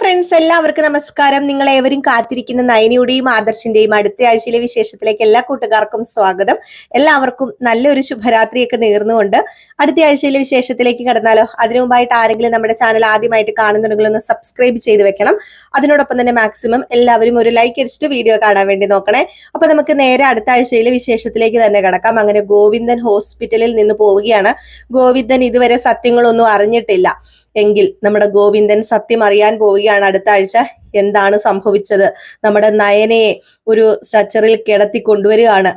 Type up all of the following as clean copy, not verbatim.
Friends, എല്ലാവർക്കും നമസ്കാരം. നിങ്ങൾ ഏവരും കാത്തിരിക്കുന്ന നയനിയുടെയും ആദർശിന്റെയും അടുത്ത ആഴ്ചയിലെ വിശേഷത്തിലേക്ക് എല്ലാ കൂട്ടുകാർക്കും സ്വാഗതം. എല്ലാവർക്കും നല്ലൊരു ശുഭരാത്രിയൊക്കെ നേർന്നുകൊണ്ട് അടുത്ത ആഴ്ചയിലെ വിശേഷത്തിലേക്ക് കടന്നാലോ? അതിനു മുമ്പായിട്ട് ആരെങ്കിലും നമ്മുടെ ചാനൽ ആദ്യമായിട്ട് കാണുന്നുണ്ടെങ്കിൽ ഒന്ന് സബ്സ്ക്രൈബ് ചെയ്ത് വെക്കണം. അതിനോടൊപ്പം തന്നെ മാക്സിമം എല്ലാവരും ഒരു ലൈക്ക് അടിച്ചിട്ട് വീഡിയോ കാണാൻ വേണ്ടി നോക്കണേ. അപ്പൊ നമുക്ക് നേരെ അടുത്ത ആഴ്ചയിലെ വിശേഷത്തിലേക്ക് തന്നെ കടക്കാം. അങ്ങനെ ഗോവിന്ദൻ ഹോസ്പിറ്റലിൽ നിന്ന് പോവുകയാണ്. ഗോവിന്ദൻ ഇതുവരെ സത്യങ്ങളൊന്നും അറിഞ്ഞിട്ടില്ല എങ്കിൽ നമ്മുടെ ഗോവിന്ദൻ സത്യം അറിയാൻ പോവുകയാണ് അടുത്ത ആഴ്ച. എന്താണ് സംഭവിച്ചത്? നമ്മുടെ നയനയെ ഒരു സ്ട്രക്ചറിൽ കിടത്തി കൊണ്ടുവരികയാണ്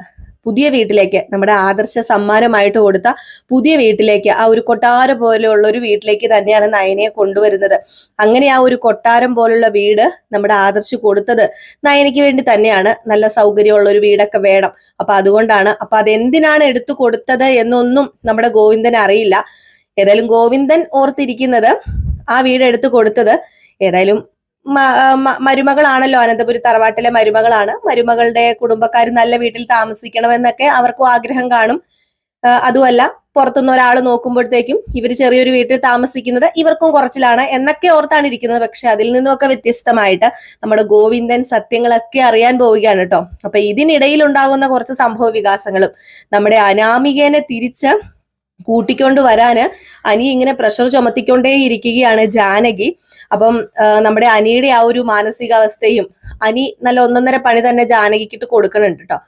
പുതിയ വീട്ടിലേക്ക്, നമ്മുടെ ആദർശ സമ്മാനമായിട്ട് കൊടുത്ത പുതിയ വീട്ടിലേക്ക്, ആ ഒരു കൊട്ടാരം പോലെയുള്ള ഒരു വീട്ടിലേക്ക് തന്നെയാണ് നയനയെ കൊണ്ടുവരുന്നത്. അങ്ങനെ ആ ഒരു കൊട്ടാരം പോലുള്ള വീട് നമ്മുടെ ആദർശ് കൊടുത്തത് നയനയ്ക്ക് വേണ്ടി തന്നെയാണ്. നല്ല സൗകര്യമുള്ള ഒരു വീടൊക്കെ വേണം. അപ്പൊ അതുകൊണ്ടാണ്. അപ്പൊ അതെന്തിനാണ് എടുത്തു കൊടുത്തത് എന്നൊന്നും നമ്മുടെ ഗോവിന്ദൻ അറിയില്ല. ഏതായാലും ഗോവിന്ദൻ ഓർത്തിരിക്കുന്നത് ആ വീട് എടുത്തു കൊടുത്തത് ഏതായാലും മരുമകളാണല്ലോ, അനന്തപുരി തറവാട്ടിലെ മരുമകളാണ്. മരുമകളുടെ കുടുംബക്കാർ നല്ല വീട്ടിൽ താമസിക്കണമെന്നൊക്കെ അവർക്കും ആഗ്രഹം കാണും. അതുമല്ല, പുറത്തുനിന്ന് ഒരാൾ നോക്കുമ്പോഴത്തേക്കും ഇവർ ചെറിയൊരു വീട്ടിൽ താമസിക്കുന്നത് ഇവർക്കും കുറച്ചിലാണ് എന്നൊക്കെ ഓർത്താണ് ഇരിക്കുന്നത്. പക്ഷെ അതിൽ നിന്നൊക്കെ വ്യത്യസ്തമായിട്ട് നമ്മുടെ ഗോവിന്ദൻ സത്യങ്ങളൊക്കെ അറിയാൻ പോവുകയാണ് കേട്ടോ. അപ്പൊ ഇതിനിടയിൽ ഉണ്ടാകുന്ന കുറച്ച് സംഭവ വികാസങ്ങളും നമ്മുടെ അനാമികേനെ തിരിച്ച് കൂട്ടിക്കൊണ്ട് വരാന് അനി ഇങ്ങനെ പ്രഷർ ചുമത്തിക്കൊണ്ടേ ഇരിക്കുകയാണ് ജാനകി. അപ്പം നമ്മുടെ അനിയുടെ ആ ഒരു മാനസികാവസ്ഥയും അനി നല്ല ഒന്നൊന്നര പണി തന്നെ ജാനകിക്കിട്ട് കൊടുക്കുന്നുണ്ട് കേട്ടോ.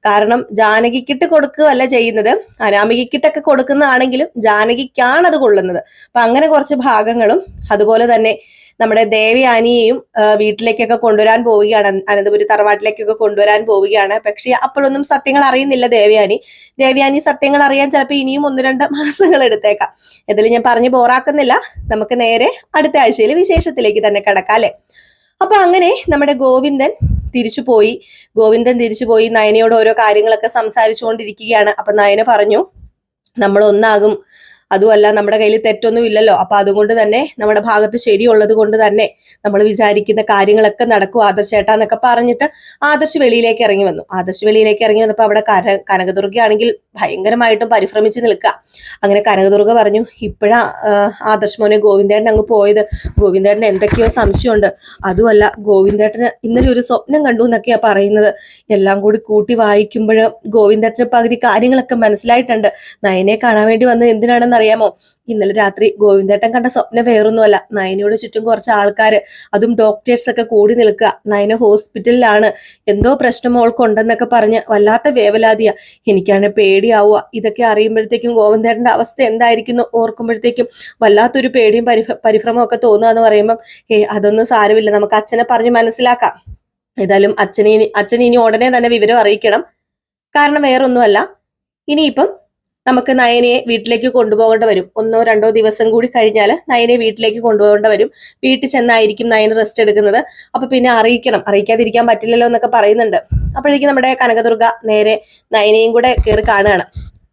കാരണം ജാനകിക്കിട്ട് കൊടുക്കുകയല്ല ചെയ്യുന്നത്, അനാമികക്കിട്ടൊക്കെ കൊടുക്കുന്നതാണെങ്കിലും ജാനകിക്കാണ് അത് കൊള്ളുന്നത്. അപ്പൊ അങ്ങനെ കുറച്ച് ഭാഗങ്ങളും അതുപോലെ തന്നെ നമ്മുടെ ദേവയാനിയെയും വീട്ടിലേക്കൊക്കെ കൊണ്ടുവരാൻ പോവുകയാണ്, അനന്തപുരി തറവാട്ടിലേക്കൊക്കെ കൊണ്ടുവരാൻ പോവുകയാണ്. പക്ഷെ അപ്പോഴൊന്നും സത്യങ്ങൾ അറിയുന്നില്ല ദേവയാനി സത്യങ്ങൾ അറിയാൻ ചിലപ്പോൾ ഇനിയും 1-2 മാസങ്ങൾ എടുത്തേക്കാം. ഇതിൽ ഞാൻ പറഞ്ഞു ബോറാക്കുന്നില്ല. നമുക്ക് നേരെ അടുത്ത ആഴ്ചയിൽ വിശേഷത്തിലേക്ക് തന്നെ കിടക്കാം അല്ലെ. അപ്പൊ അങ്ങനെ നമ്മുടെ ഗോവിന്ദൻ തിരിച്ചുപോയി നയനയോട് ഓരോ കാര്യങ്ങളൊക്കെ സംസാരിച്ചുകൊണ്ടിരിക്കുകയാണ്. അപ്പൊ നയന പറഞ്ഞു, നമ്മൾ ഒന്നാകും, അതുമല്ല നമ്മുടെ കയ്യിൽ തെറ്റൊന്നും ഇല്ലല്ലോ. അപ്പൊ അതുകൊണ്ട് തന്നെ നമ്മുടെ ഭാഗത്ത് ശരിയുള്ളത് കൊണ്ട് തന്നെ നമ്മൾ വിചാരിക്കുന്ന കാര്യങ്ങളൊക്കെ നടക്കും ആദർശേട്ടാ എന്നൊക്കെ പറഞ്ഞിട്ട് ആദർശ് വെളിയിലേക്ക് ഇറങ്ങി വന്നപ്പോ അവിടെ കനകദുർഗയാണെങ്കിൽ ഭയങ്കരമായിട്ടും പരിഭ്രമിച്ച് നിൽക്കുക. അങ്ങനെ കനകദുർഗ പറഞ്ഞു, ഇപ്പോഴാ ആദർശ് മോനെ ഗോവിന്ദേട്ടൻ അങ്ങ് പോയത്. ഗോവിന്ദേട്ടന് എന്തൊക്കെയോ സംശയമുണ്ട്. അതുമല്ല, ഗോവിന്ദേട്ടന് ഇന്നലെ ഒരു സ്വപ്നം കണ്ടു എന്നൊക്കെയാ പറയുന്നത്. എല്ലാം കൂടി കൂട്ടി വായിക്കുമ്പോൾ ഗോവിന്ദേട്ടന് പകുതി കാര്യങ്ങളൊക്കെ മനസ്സിലായിട്ടുണ്ട്. നയനെ കാണാൻ വേണ്ടി വന്നത് എന്തിനാണെന്ന് അറിയാമോ? ഇന്നലെ രാത്രി ഗോവിന്ദേട്ടൻ കണ്ട സ്വപ്നം വേറൊന്നുമല്ല. നയനയോട് ചുറ്റും കുറച്ച് ആൾക്കാര്, അതും ഡോക്ടേഴ്സ് ഒക്കെ കൂടി നിൽക്കുക. നയന ഹോസ്പിറ്റലിലാണ്, എന്തോ പ്രശ്നം മോൾക്കുണ്ടെന്നൊക്കെ പറഞ്ഞ് വല്ലാത്ത വേവലാതിയാ. എനിക്കാണ് പേടിയാവുക. ഇതൊക്കെ അറിയുമ്പോഴത്തേക്കും ഗോവിന്ദേട്ടന്റെ അവസ്ഥ എന്തായിരിക്കുന്നു ഓർക്കുമ്പോഴത്തേക്കും വല്ലാത്തൊരു പേടിയും പരിഭ്രമവും ഒക്കെ തോന്നുക എന്ന് പറയുമ്പം അതൊന്നും സാരമില്ല, നമുക്ക് അച്ഛനെ പറഞ്ഞ് മനസ്സിലാക്കാം. ഏതായാലും അച്ഛനെ ഇനി ഉടനെ തന്നെ വിവരം അറിയിക്കണം. കാരണം വേറൊന്നുമല്ല, ഇനിയിപ്പം നമുക്ക് നയനയെ വീട്ടിലേക്ക് കൊണ്ടുപോകേണ്ട വരും. 1-2 ദിവസം കൂടി കഴിഞ്ഞാൽ നയനയെ വീട്ടിലേക്ക് കൊണ്ടുപോകേണ്ട വരും. വീട്ടിൽ ചെന്നായിരിക്കും നയന റെസ്റ്റ് എടുക്കുന്നത്. അപ്പൊ പിന്നെ അറിയിക്കാതിരിക്കാൻ പറ്റില്ലല്ലോ എന്നൊക്കെ പറയുന്നുണ്ട്. അപ്പോഴേക്കും നമ്മുടെ കനകദുർഗ നേരെ നയനയും കൂടെ കയറി കാണുകയാണ്.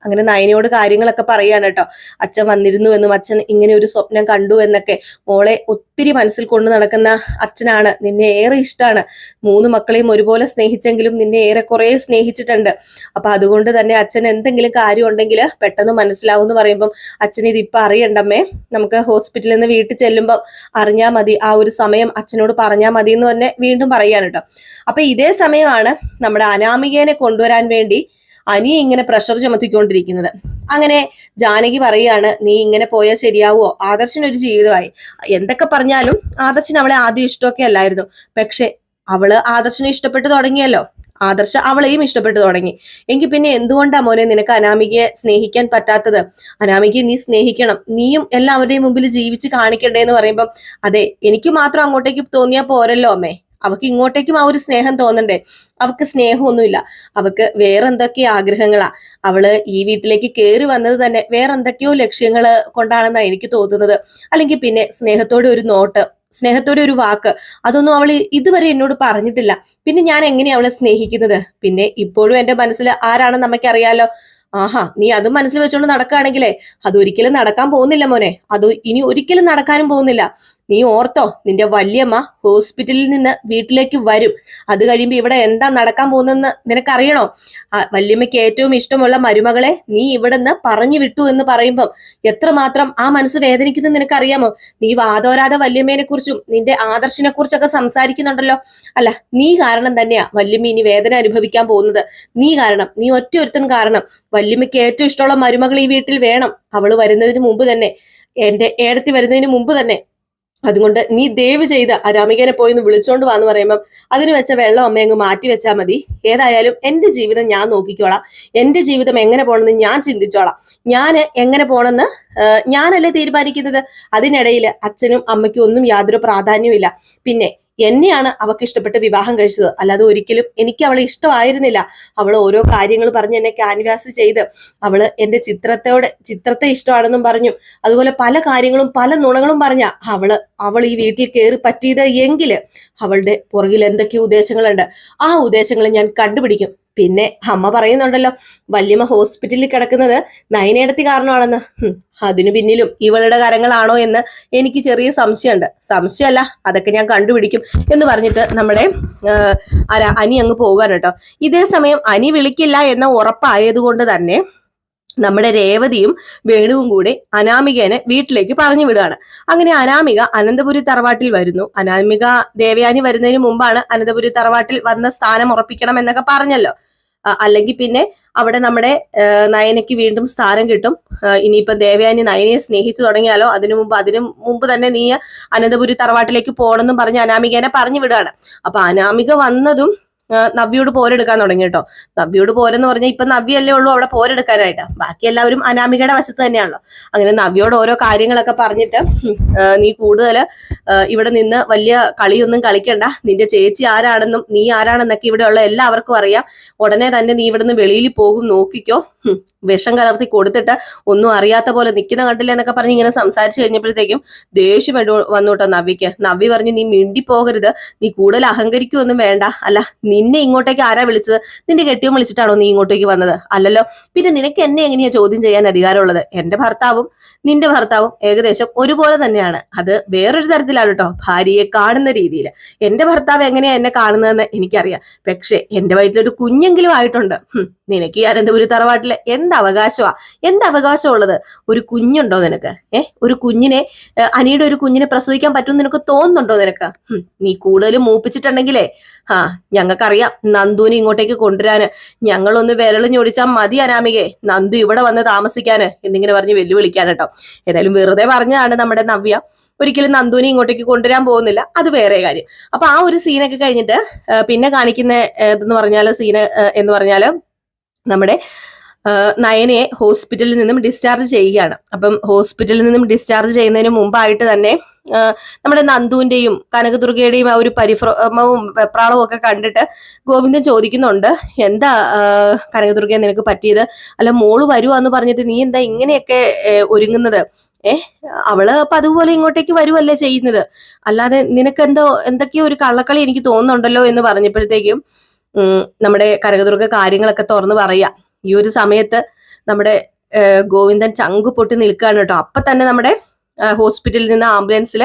അങ്ങനെ നയനയോട് കാര്യങ്ങളൊക്കെ പറയാണ് കേട്ടോ. അച്ഛൻ വന്നിരുന്നു എന്നും അച്ഛൻ ഇങ്ങനെ ഒരു സ്വപ്നം കണ്ടു എന്നൊക്കെ. മോളെ ഒത്തിരി മനസ്സിൽ കൊണ്ടു നടക്കുന്ന അച്ഛനാണ്, നിന്നെ ഏറെ ഇഷ്ടമാണ്. 3 മക്കളെയും ഒരുപോലെ സ്നേഹിച്ചെങ്കിലും നിന്നെ ഏറെ കുറെ സ്നേഹിച്ചിട്ടുണ്ട്. അപ്പൊ അതുകൊണ്ട് തന്നെ അച്ഛൻ എന്തെങ്കിലും കാര്യം ഉണ്ടെങ്കിൽ പെട്ടെന്ന് മനസ്സിലാവും എന്ന് പറയുമ്പം അച്ഛൻ ഇതിപ്പൊ അറിയണ്ടമ്മേ, നമുക്ക് ഹോസ്പിറ്റലിൽ നിന്ന് വീട്ടിൽ ചെല്ലുമ്പോൾ അറിഞ്ഞാൽ മതി, ആ ഒരു സമയം അച്ഛനോട് പറഞ്ഞാൽ മതി എന്ന് തന്നെ വീണ്ടും പറയാണ് കേട്ടോ. അപ്പൊ ഇതേ സമയമാണ് നമ്മുടെ അനാമികേനെ കൊണ്ടുവരാൻ വേണ്ടി അനി ഇങ്ങനെ പ്രഷർ ചുമത്തിക്കൊണ്ടിരിക്കുന്നത്. അങ്ങനെ ജാനകി പറയാണ്, നീ ഇങ്ങനെ പോയാൽ ശരിയാവോ? ആദർശിനൊരു ജീവിതമായി. എന്തൊക്കെ പറഞ്ഞാലും ആദർശിന് അവളെ ആദ്യം ഇഷ്ടമൊക്കെ അല്ലായിരുന്നു. പക്ഷെ അവള് ആദർശിനെ ഇഷ്ടപ്പെട്ടു തുടങ്ങിയല്ലോ. ആദർശ അവളെയും ഇഷ്ടപ്പെട്ടു തുടങ്ങി. എങ്കിൽ പിന്നെ എന്തുകൊണ്ടാ മോനെ നിനക്ക് അനാമികയെ സ്നേഹിക്കാൻ പറ്റാത്തത്? അനാമികയെ നീ സ്നേഹിക്കണം, നീയും എല്ലാവരുടെയും മുമ്പിൽ ജീവിച്ച് കാണിക്കണ്ടേ എന്ന് പറയുമ്പം, അതെ, എനിക്ക് മാത്രം അങ്ങോട്ടേക്ക് തോന്നിയാ പോരല്ലോ അമ്മേ, അവക്ക് ഇങ്ങോട്ടേക്കും ആ ഒരു സ്നേഹം തോന്നണ്ടേ? അവക്ക് സ്നേഹമൊന്നുമില്ല, അവക്ക് വേറെ എന്തൊക്കെയോ ആഗ്രഹങ്ങളാ. അവള് ഈ വീട്ടിലേക്ക് കയറി വന്നത് തന്നെ വേറെ എന്തൊക്കെയോ ലക്ഷ്യങ്ങൾ കൊണ്ടാണെന്നാണ് എനിക്ക് തോന്നുന്നത്. അല്ലെങ്കിൽ പിന്നെ സ്നേഹത്തോടെ ഒരു നോട്ട്, സ്നേഹത്തോടെ ഒരു വാക്ക്, അതൊന്നും അവൾ ഇതുവരെ എന്നോട് പറഞ്ഞിട്ടില്ല. പിന്നെ ഞാൻ എങ്ങനെയാ അവളെ സ്നേഹിക്കുന്നത്? പിന്നെ ഇപ്പോഴും എന്റെ മനസ്സിൽ ആരാണെന്ന് നമുക്കറിയാലോ. ആഹാ, നീ അതും മനസ്സിൽ വെച്ചുകൊണ്ട് നടക്കുകയാണെങ്കിലേ അതൊരിക്കലും നടക്കാൻ പോകുന്നില്ല മോനെ. അത് ഇനി ഒരിക്കലും നടക്കാനും പോകുന്നില്ല. നീ ഓർത്തോ, നിന്റെ വല്യമ്മ ഹോസ്പിറ്റലിൽ നിന്ന് വീട്ടിലേക്ക് വരും. അത് കഴിയുമ്പോ ഇവിടെ എന്താ നടക്കാൻ പോകുന്നതെന്ന് നിനക്കറിയണോ? വല്യമ്മയ്ക്ക് ഏറ്റവും ഇഷ്ടമുള്ള മരുമകളെ നീ ഇവിടെ നിന്ന് പറഞ്ഞു വിട്ടു എന്ന് പറയുമ്പം എത്രമാത്രം ആ മനസ്സ് വേദനിക്കുന്നു നിനക്കറിയാമോ? നീ വാതോരാതെ വല്യമ്മേനെ കുറിച്ചും നിന്റെ ആദർശിനെ കുറിച്ചൊക്കെ സംസാരിക്കുന്നുണ്ടല്ലോ. അല്ല, നീ കാരണം തന്നെയാ വല്യമ്മ ഇനി വേദന അനുഭവിക്കാൻ പോകുന്നത്. നീ കാരണം, നീ ഒറ്റ ഒരുത്തൻ കാരണം. വല്യമ്മയ്ക്ക് ഏറ്റവും ഇഷ്ടമുള്ള മരുമകൾ ഈ വീട്ടിൽ വേണം. അവള് വരുന്നതിന് മുമ്പ് തന്നെ, എന്റെ ഏടത്തി വരുന്നതിന് മുമ്പ് തന്നെ. അതുകൊണ്ട് നീ ദയവ് ചെയ്ത് ആ രമികനെ പോയി ഒന്ന് വിളിച്ചോണ്ട് വാന്ന് പറയുമ്പം അതിന് വെച്ച വെള്ളം അമ്മ അങ്ങ് മാറ്റി വെച്ചാൽ മതി. ഏതായാലും എന്റെ ജീവിതം ഞാൻ നോക്കിക്കോളാം. എന്റെ ജീവിതം എങ്ങനെ പോണെന്ന് ഞാൻ ചിന്തിച്ചോളാം. ഞാൻ എങ്ങനെ പോണെന്ന് ഞാനല്ലേ തീരുമാനിക്കുന്നത്. അതിനിടയിൽ അച്ഛനും അമ്മയ്ക്കും ഒന്നും യാതൊരു പ്രാധാന്യവും ഇല്ല. പിന്നെ എന്നെയാണ് അവൾക്ക് ഇഷ്ടപ്പെട്ട് വിവാഹം കഴിച്ചത്, അല്ലാതെ ഒരിക്കലും എനിക്ക് അവളെ ഇഷ്ടമായിരുന്നില്ല. അവൾ ഓരോ കാര്യങ്ങൾ പറഞ്ഞ് എന്നെ ക്യാൻവാസ് ചെയ്ത് അവള് എന്റെ ചിത്രത്തെ ഇഷ്ടമാണെന്നും പറഞ്ഞു. അതുപോലെ പല കാര്യങ്ങളും പല നുണകളും പറഞ്ഞ അവൾ ഈ വീട്ടിൽ കയറി പറ്റിയത് എങ്കില് അവളുടെ പുറകിൽ എന്തൊക്കെയോ ഉദ്ദേശങ്ങളുണ്ട്. ആ ഉദ്ദേശങ്ങൾ ഞാൻ കണ്ടുപിടിക്കും. പിന്നെ അമ്മ പറയുന്നുണ്ടല്ലോ, വല്യമ്മ ഹോസ്പിറ്റലിൽ കിടക്കുന്നത് നയനേടത്തി കാരണമാണെന്ന്. അതിനു പിന്നിലും ഇവളുടെ കരങ്ങളാണോ എന്ന് എനിക്ക് ചെറിയ സംശയമുണ്ട്. സംശയമല്ല, അതൊക്കെ ഞാൻ കണ്ടുപിടിക്കും എന്ന് പറഞ്ഞിട്ട് നമ്മുടെ അനി അങ്ങ് പോകാൻ കേട്ടോ. ഇതേ സമയം അനി വിളിക്കില്ല എന്ന ഉറപ്പായതുകൊണ്ട് തന്നെ നമ്മുടെ രേവതിയും വേണുവും കൂടെ അനാമികനെ വീട്ടിലേക്ക് പറഞ്ഞു വിടുകയാണ്. അങ്ങനെ അനാമിക അനന്തപുരി തറവാട്ടിൽ വരുന്നു. അനാമിക ദേവയാനി വരുന്നതിന് മുമ്പാണ് അനന്തപുരി തറവാട്ടിൽ വന്ന സ്ഥാനം ഉറപ്പിക്കണം എന്നൊക്കെ പറഞ്ഞല്ലോ. അല്ലെങ്കിൽ പിന്നെ അവിടെ നമ്മുടെ നയനയ്ക്ക് വീണ്ടും സ്ഥാനം കിട്ടും. ഇനിയിപ്പം ദേവയാനി നയനയെ സ്നേഹിച്ചു തുടങ്ങിയാലോ അതിനു മുമ്പ് തന്നെ നീ അനന്തപുരി തറവാട്ടിലേക്ക് പോകണമെന്നും പറഞ്ഞ് അനാമികനെ പറഞ്ഞു വിടുകയാണ്. അപ്പൊ അനാമിക വന്നതും നവ്യോട് പോരെടുക്കാൻ തുടങ്ങി കേട്ടോ. നവ്യോട് പോരെന്ന് പറഞ്ഞാൽ ഇപ്പൊ നവ്യല്ലേ ഉള്ളൂ അവിടെ പോരെടുക്കാനായിട്ട്. ബാക്കി എല്ലാവരും അനാമികയുടെ വശത്ത് തന്നെയാണല്ലോ. അങ്ങനെ നവ്യോട് ഓരോ കാര്യങ്ങളൊക്കെ പറഞ്ഞിട്ട് നീ കൂടുതൽ ഇവിടെ നിന്ന് വലിയ കളിയൊന്നും കളിക്കണ്ട. നിന്റെ ചേച്ചി ആരാണെന്നും നീ ആരാണെന്നൊക്കെ ഇവിടെ ഉള്ള എല്ലാവർക്കും അറിയാം. ഉടനെ തന്നെ നീ ഇവിടുന്ന് വെളിയിൽ പോകും, നോക്കിക്കോ. വിഷം കലർത്തി കൊടുത്തിട്ട് ഒന്നും അറിയാത്ത പോലെ നിൽക്കുന്ന കണ്ടില്ല എന്നൊക്കെ പറഞ്ഞ് ഇങ്ങനെ സംസാരിച്ചു കഴിഞ്ഞപ്പോഴത്തേക്കും ദേഷ്യം വന്നു കേട്ടോ നവ്യക്ക്. നവ്യ പറഞ്ഞു, നീ മിണ്ടി പോകരുത്, നീ കൂടുതൽ അഹങ്കരിക്കൊന്നും വേണ്ട. അല്ല, നിന്നെ ഇങ്ങോട്ടേക്ക് ആരാ വിളിച്ചത്? നിന്റെ കെട്ടിയോ വിളിച്ചിട്ടാണോ നീ ഇങ്ങോട്ടേക്ക് വന്നത്? അല്ലല്ലോ. പിന്നെ നിനക്ക് എന്നെ എങ്ങനെയാ ചോദ്യം ചെയ്യാൻ അധികാരമുള്ളത്? എന്റെ ഭർത്താവും നിന്റെ ഭർത്താവും ഏകദേശം ഒരുപോലെ തന്നെയാണ്. അത് വേറൊരു തരത്തിലാണ് കേട്ടോ, ഭാര്യയെ കാണുന്ന രീതിയിൽ. എന്റെ ഭർത്താവ് എങ്ങനെയാ എന്നെ കാണുന്നതെന്ന് എനിക്കറിയാം. പക്ഷെ എന്റെ വയറ്റിലൊരു കുഞ്ഞെങ്കിലും ആയിട്ടുണ്ട്. നിനക്ക് ഈ അനന്തപുരി തറവാട്ടില് എന്തവകാശമുള്ളത്? ഒരു കുഞ്ഞുണ്ടോ നിനക്ക്? ഒരു കുഞ്ഞിനെ, അനിയുടെ ഒരു കുഞ്ഞിനെ പ്രസവിക്കാൻ പറ്റും നിനക്ക് തോന്നുന്നുണ്ടോ നിനക്ക്? നീ കൂടുതലും മൂപ്പിച്ചിട്ടുണ്ടെങ്കിലേ ഞങ്ങൾക്കറിയാം നന്ദുവിനെ ഇങ്ങോട്ടേക്ക് കൊണ്ടുവരാന്. ഞങ്ങളൊന്ന് വിരളിഞ്ഞൊടിച്ചാൽ മതി അനാമികെ, നന്ദു ഇവിടെ വന്ന് താമസിക്കാന് എന്നിങ്ങനെ പറഞ്ഞ് വെല്ലുവിളിക്കാൻ കേട്ടോ. ഏതായാലും വെറുതെ പറഞ്ഞതാണ് നമ്മുടെ നവ്യ. ഒരിക്കലും നന്ദുവിനെ ഇങ്ങോട്ടേക്ക് കൊണ്ടുവരാൻ പോകുന്നില്ല, അത് വേറെ കാര്യം. അപ്പൊ ആ ഒരു സീനൊക്കെ കഴിഞ്ഞിട്ട് പിന്നെ കാണിക്കുന്ന സീന് എന്ന് പറഞ്ഞാല് നമ്മുടെ നയനയെ ഹോസ്പിറ്റലിൽ നിന്നും ഡിസ്ചാർജ് ചെയ്യുകയാണ്. അപ്പം ഹോസ്പിറ്റലിൽ നിന്നും ഡിസ്ചാർജ് ചെയ്യുന്നതിന് മുമ്പായിട്ട് തന്നെ നമ്മുടെ നന്ദുവിന്റെയും കനകദുർഗയുടെയും ആ ഒരു പരിഭ്രമവും വെപ്രാളവും ഒക്കെ കണ്ടിട്ട് ഗോവിന്ദൻ ചോദിക്കുന്നുണ്ട്, എന്താ കനകദുർഗ നിനക്ക് പറ്റിയത്? അല്ല, മോള് വരുവാന്ന് പറഞ്ഞിട്ട് നീ എന്താ ഇങ്ങനെയൊക്കെ ഒരുങ്ങുന്നത്? അവള് അപ്പൊ അതുപോലെ ഇങ്ങോട്ടേക്ക് വരുവല്ലേ ചെയ്യുന്നത്, അല്ലാതെ നിനക്ക് എന്തൊക്കെയോ ഒരു കള്ളക്കളി എനിക്ക് തോന്നുന്നുണ്ടല്ലോ എന്ന് പറഞ്ഞപ്പോഴത്തേക്കും നമ്മുടെ കനകദുർഗ കാര്യങ്ങളൊക്കെ തുറന്നു പറയാ. ഈ ഒരു സമയത്ത് നമ്മുടെ ഗോവിന്ദൻ ചങ്കു പൊട്ടി നിൽക്കുകയാണ് കേട്ടോ. അപ്പൊ തന്നെ നമ്മുടെ ഹോസ്പിറ്റലിൽ നിന്ന് ആംബുലൻസിൽ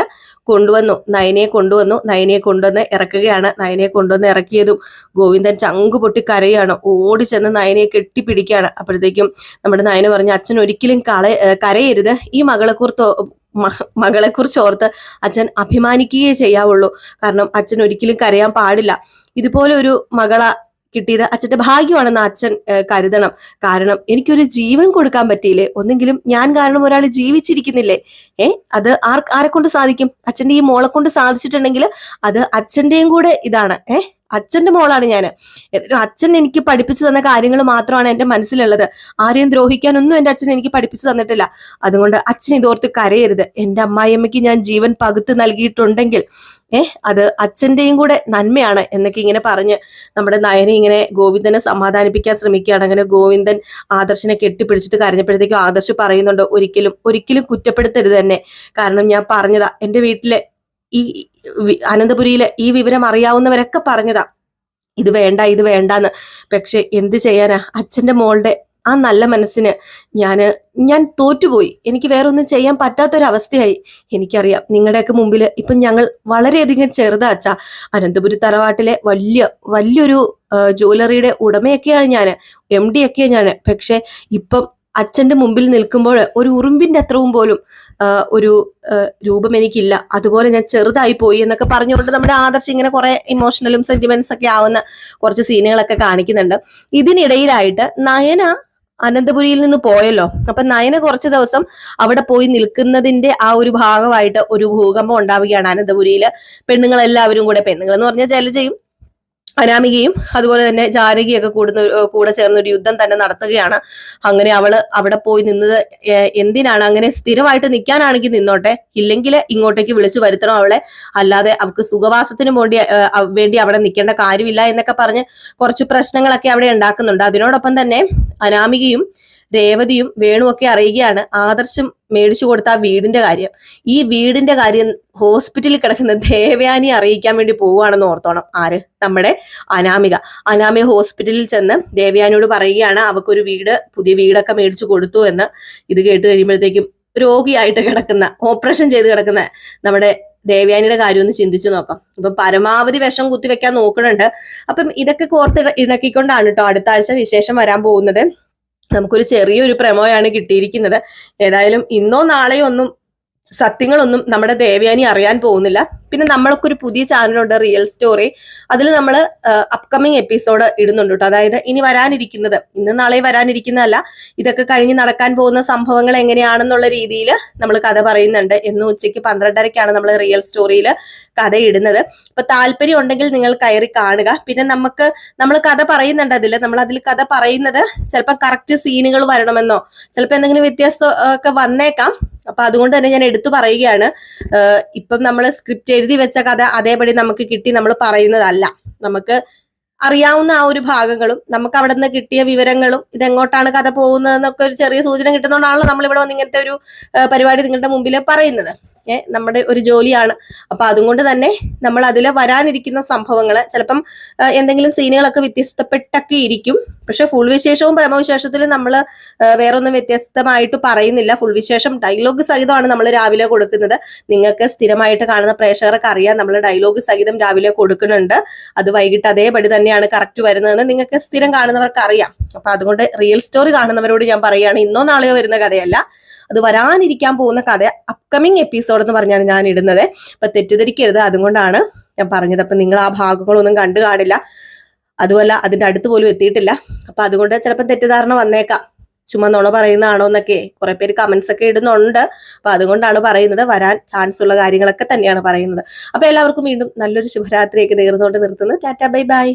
നയനയെ കൊണ്ടുവന്ന് ഇറക്കുകയാണ്. നയനയെ കൊണ്ടുവന്ന് ഇറക്കിയതും ഗോവിന്ദൻ ചങ്കു പൊട്ടി കരയാണ്. ഓടി ചെന്ന് നയനയെ കെട്ടിപ്പിടിക്കുകയാണ്. അപ്പോഴത്തേക്കും നമ്മുടെ നയന പറഞ്ഞു, അച്ഛൻ ഒരിക്കലും കരയരുത്. ഈ മകളെക്കുറിച്ച് ഓർത്ത് അച്ഛൻ അഭിമാനിക്കുകയേ ചെയ്യാവുള്ളൂ. കാരണം അച്ഛൻ ഒരിക്കലും കരയാൻ പാടില്ല. ഇതുപോലെ ഒരു മകളെ കിട്ടിയത് അച്ഛന്റെ ഭാഗ്യമാണെന്ന് അച്ഛൻ കരുതണം. കാരണം എനിക്കൊരു ജീവൻ കൊടുക്കാൻ പറ്റിയില്ലേ? ഒന്നെങ്കിലും ഞാൻ കാരണം ഒരാൾ ജീവിച്ചിരിക്കുന്നില്ലേ? അത് ആരെ കൊണ്ട് സാധിക്കും? അച്ഛന്റെ ഈ മോളെ കൊണ്ട് സാധിച്ചിട്ടുണ്ടെങ്കിൽ അത് അച്ഛന്റെയും കൂടെ ഇതാണ്. അച്ഛന്റെ മോളാണ് ഞാൻ. അച്ഛൻ എനിക്ക് പഠിപ്പിച്ചു തന്ന കാര്യങ്ങൾ മാത്രമാണ് എന്റെ മനസ്സിലുള്ളത്. ആരെയും ദ്രോഹിക്കാനൊന്നും എന്റെ അച്ഛൻ എനിക്ക് പഠിപ്പിച്ചു തന്നിട്ടില്ല. അതുകൊണ്ട് അച്ഛൻ ഇതോർത്ത് കരയരുത്. എന്റെ അമ്മായിയമ്മയ്ക്ക് ഞാൻ ജീവൻ പകുത്ത് നൽകിയിട്ടുണ്ടെങ്കിൽ അത് അച്ഛന്റെയും കൂടെ നന്മയാണ് എന്നൊക്കെ ഇങ്ങനെ പറഞ്ഞ് നമ്മുടെ നയനെ ഇങ്ങനെ ഗോവിന്ദനെ സമാധാനിപ്പിക്കാൻ ശ്രമിക്കുകയാണ്. അങ്ങനെ ഗോവിന്ദൻ ആദർശിനെ കെട്ടിപ്പിടിച്ചിട്ട് കരഞ്ഞപ്പോഴത്തേക്കും ആദർശ് പറയുന്നുണ്ട്, ഒരിക്കലും കുറ്റപ്പെടുത്തരുത് തന്നെ. കാരണം ഞാൻ പറഞ്ഞതാ, എന്റെ വീട്ടിലെ ഈ അനന്തപുരിയിലെ ഈ വിവരം അറിയാവുന്നവരൊക്കെ പറഞ്ഞതാ ഇത് വേണ്ടാന്ന്. പക്ഷെ എന്ത് ചെയ്യാനാ, അച്ഛന്റെ മോളുടെ ആ നല്ല മനസ്സിന് ഞാൻ തോറ്റുപോയി. എനിക്ക് വേറെ ഒന്നും ചെയ്യാൻ പറ്റാത്തൊരവസ്ഥയായി. എനിക്കറിയാം നിങ്ങളുടെയൊക്കെ മുമ്പിൽ ഇപ്പം ഞങ്ങൾ വളരെയധികം ചെറുതാ അച്ഛാ. അനന്തപുരി തറവാട്ടിലെ വലിയൊരു ജ്വല്ലറിയുടെ ഉടമയൊക്കെയാണ് ഞാൻ, MD ഒക്കെയാണ് ഞാൻ. പക്ഷെ ഇപ്പം അച്ഛന്റെ മുമ്പിൽ നിൽക്കുമ്പോൾ ഒരു ഉറുമ്പിന്റെ അത്രവും പോലും ഒരു രൂപം എനിക്കില്ല. അതുപോലെ ഞാൻ ചെറുതായി പോയി എന്നൊക്കെ പറഞ്ഞുകൊണ്ട് നമ്മുടെ ആദർശ് ഇങ്ങനെ കുറെ ഇമോഷണലും സെന്റിമെന്റ്സ് ഒക്കെ ആവുന്ന കുറച്ച് സീനുകളൊക്കെ കാണിക്കുന്നുണ്ട്. ഇതിനിടയിലായിട്ട് നയന അനന്തപുരിയിൽ നിന്ന് പോയല്ലോ. അപ്പൊ നയന കുറച്ച് ദിവസം അവിടെ പോയി നിൽക്കുന്നതിന്റെ ആ ഒരു ഭാഗമായിട്ട് ഒരു ഭൂകമ്പം ഉണ്ടാവുകയാണ് അനന്തപുരിയില്. പെണ്ണുങ്ങളെല്ലാവരും കൂടെ, പെണ്ണുങ്ങൾ എന്ന് പറഞ്ഞാൽ ജലജയും അനാമികയും അതുപോലെ തന്നെ ജാനകിയൊക്കെ കൂടെ ചേർന്ന് ഒരു യുദ്ധം തന്നെ നടത്തുകയാണ്. അങ്ങനെ അവള് അവിടെ പോയി നിന്നത് എന്തിനാണ്? അങ്ങനെ സ്ഥിരമായിട്ട് നിൽക്കാനാണെങ്കിൽ നിന്നോട്ടെ, ഇല്ലെങ്കിൽ ഇങ്ങോട്ടേക്ക് വിളിച്ചു വരുത്തണം അവളെ, അല്ലാതെ അവൾക്ക് സുഖവാസത്തിന് വേണ്ടി അവിടെ നിൽക്കേണ്ട കാര്യമില്ല എന്നൊക്കെ പറഞ്ഞ് കുറച്ച് പ്രശ്നങ്ങളൊക്കെ അവിടെ ഉണ്ടാക്കുന്നുണ്ട്. അതിനോടൊപ്പം തന്നെ അനാമികയും രേവതിയും വേണുവൊക്കെ അറിയുകയാണ് ആദർശം മേടിച്ചു കൊടുത്ത ആ വീടിന്റെ കാര്യം. ഈ വീടിന്റെ കാര്യം ഹോസ്പിറ്റലിൽ കിടക്കുന്ന ദേവയാനി അറിയിക്കാൻ വേണ്ടി പോവുകയാണെന്ന് ഓർത്തോണം. ആര്? നമ്മുടെ അനാമിക ഹോസ്പിറ്റലിൽ ചെന്ന് ദേവയാനിയോട് പറയുകയാണ് അവക്കൊരു പുതിയ വീടൊക്കെ മേടിച്ചു കൊടുത്തു എന്ന്. ഇത് കേട്ട് കഴിയുമ്പോഴത്തേക്കും രോഗിയായിട്ട് കിടക്കുന്ന, ഓപ്പറേഷൻ ചെയ്ത് കിടക്കുന്ന നമ്മുടെ ദേവയാനിയുടെ കാര്യം ഒന്ന് ചിന്തിച്ചു നോക്കാം. ഇപ്പം പരമാവധി വിഷം കുത്തിവെക്കാൻ നോക്കുന്നുണ്ട്. അപ്പം ഇതൊക്കെ കോർത്ത് ഇണക്കിക്കൊണ്ടാണ് കേട്ടോ അടുത്ത ആഴ്ച വിശേഷം വരാൻ പോകുന്നത്. നമുക്കൊരു ചെറിയൊരു പ്രമോയാണ് കിട്ടിയിരിക്കുന്നത്. ഏതായാലും ഇന്നോ നാളെയോ ഒന്നും സത്യങ്ങളൊന്നും നമ്മുടെ ദേവയാനി അറിയാൻ പോകുന്നില്ല. പിന്നെ നമ്മൾക്കൊരു പുതിയ ചാനലുണ്ട്, റിയൽ സ്റ്റോറി. അതിൽ നമ്മൾ അപ്കമിങ് എപ്പിസോഡ് ഇടുന്നുണ്ട് കേട്ടോ. അതായത് ഇനി വരാനിരിക്കുന്നത്, ഇന്ന് നാളെ വരാനിരിക്കുന്നതല്ല, ഇതൊക്കെ കഴിഞ്ഞ് നടക്കാൻ പോകുന്ന സംഭവങ്ങൾ എങ്ങനെയാണെന്നുള്ള രീതിയിൽ നമ്മൾ കഥ പറയുന്നുണ്ട്. എന്ന് ഉച്ചയ്ക്ക് 12:30-ക്കാണ് നമ്മൾ റിയൽ സ്റ്റോറിയിൽ കഥ ഇടുന്നത്. അപ്പൊ താല്പര്യം ഉണ്ടെങ്കിൽ നിങ്ങൾ കയറി കാണുക. പിന്നെ നമ്മൾ കഥ പറയുന്നുണ്ട് നമ്മൾ അതിൽ കഥ പറയുന്നത് ചിലപ്പോൾ കറക്റ്റ് സീനുകൾ വരണമെന്നോ ചിലപ്പോൾ എന്തെങ്കിലും വ്യത്യാസം ഒക്കെ വന്നേക്കാം. അപ്പൊ അതുകൊണ്ട് തന്നെ ഞാൻ എടുത്തു പറയുകയാണ്, ഇപ്പം നമ്മൾ സ്ക്രിപ്റ്റ് എഴുതി വെച്ച കഥ അതേപടി നമുക്ക് കിട്ടി നമ്മൾ പറയുന്നതല്ല. നമുക്ക് അറിയാവുന്ന ആ ഒരു ഭാഗങ്ങളും നമുക്ക് അവിടെ നിന്ന് കിട്ടിയ വിവരങ്ങളും ഇതെങ്ങോട്ടാണ് കഥ പോകുന്നതെന്നൊക്കെ ഒരു ചെറിയ സൂചന കിട്ടുന്നതുകൊണ്ടാണല്ലോ നമ്മളിവിടെ വന്ന് ഇങ്ങനത്തെ ഒരു പരിപാടി നിങ്ങളുടെ മുമ്പിൽ പറയുന്നത്. നമ്മുടെ ഒരു ജോലിയാണ്. അപ്പൊ അതുകൊണ്ട് തന്നെ നമ്മൾ അതിൽ വരാനിരിക്കുന്ന സംഭവങ്ങൾ ചിലപ്പം എന്തെങ്കിലും സീനുകളൊക്കെ വ്യത്യസ്തപ്പെട്ടൊക്കെ ഇരിക്കും. പക്ഷെ ഫുൾ വിശേഷവും പ്രമവിശേഷത്തിൽ നമ്മൾ വേറൊന്നും വ്യത്യസ്തമായിട്ട് പറയുന്നില്ല. ഫുൾ വിശേഷം ഡയലോഗ് സഹിതമാണ് നമ്മൾ രാവിലെ കൊടുക്കുന്നത്. നിങ്ങൾക്ക് സ്ഥിരമായിട്ട് കാണുന്ന പ്രേക്ഷകർക്ക് അറിയാം, നമ്മൾ ഡയലോഗ് സഹിതം രാവിലെ കൊടുക്കുന്നുണ്ട്. അത് വൈകിട്ട് അതേപടി തന്നെയാണ് കറക്റ്റ് വരുന്നതെന്ന് നിങ്ങൾക്ക് സ്ഥിരം കാണുന്നവർക്ക് അറിയാം. അപ്പൊ അതുകൊണ്ട് റിയൽ സ്റ്റോറി കാണുന്നവരോട് ഞാൻ പറയുകയാണ്, ഇന്നോ നാളെയോ വരുന്ന കഥയല്ല, അത് വരാനിരിക്കാൻ പോകുന്ന കഥ അപ്കമിങ് എപ്പിസോഡ് എന്ന് പറഞ്ഞാണ് ഞാൻ ഇടുന്നത്. അപ്പൊ തെറ്റിദ്ധരിക്കരുത്, അതുകൊണ്ടാണ് ഞാൻ പറഞ്ഞത്. അപ്പൊ നിങ്ങൾ ആ ഭാഗങ്ങളൊന്നും കണ്ടു കാണില്ല, അതുമല്ല അതിന്റെ അടുത്ത് പോലും എത്തിയിട്ടില്ല. അപ്പൊ അതുകൊണ്ട് ചിലപ്പോൾ തെറ്റിദ്ധാരണ വന്നേക്കാം, ചുമ്മാ നുണ പറയുന്നതാണോ എന്നൊക്കെ കുറെ പേര് കമന്റ്സ് ഒക്കെ ഇടുന്നുണ്ട്. അപ്പൊ അതുകൊണ്ടാണ് പറയുന്നത്, വരാൻ ചാൻസ് ഉള്ള കാര്യങ്ങളൊക്കെ തന്നെയാണ് പറയുന്നത്. അപ്പൊ എല്ലാവർക്കും വീണ്ടും നല്ലൊരു ശുഭരാത്രിയൊക്കെ നേർന്നുകൊണ്ട് നിർത്തുന്നു. Tata, bye bye.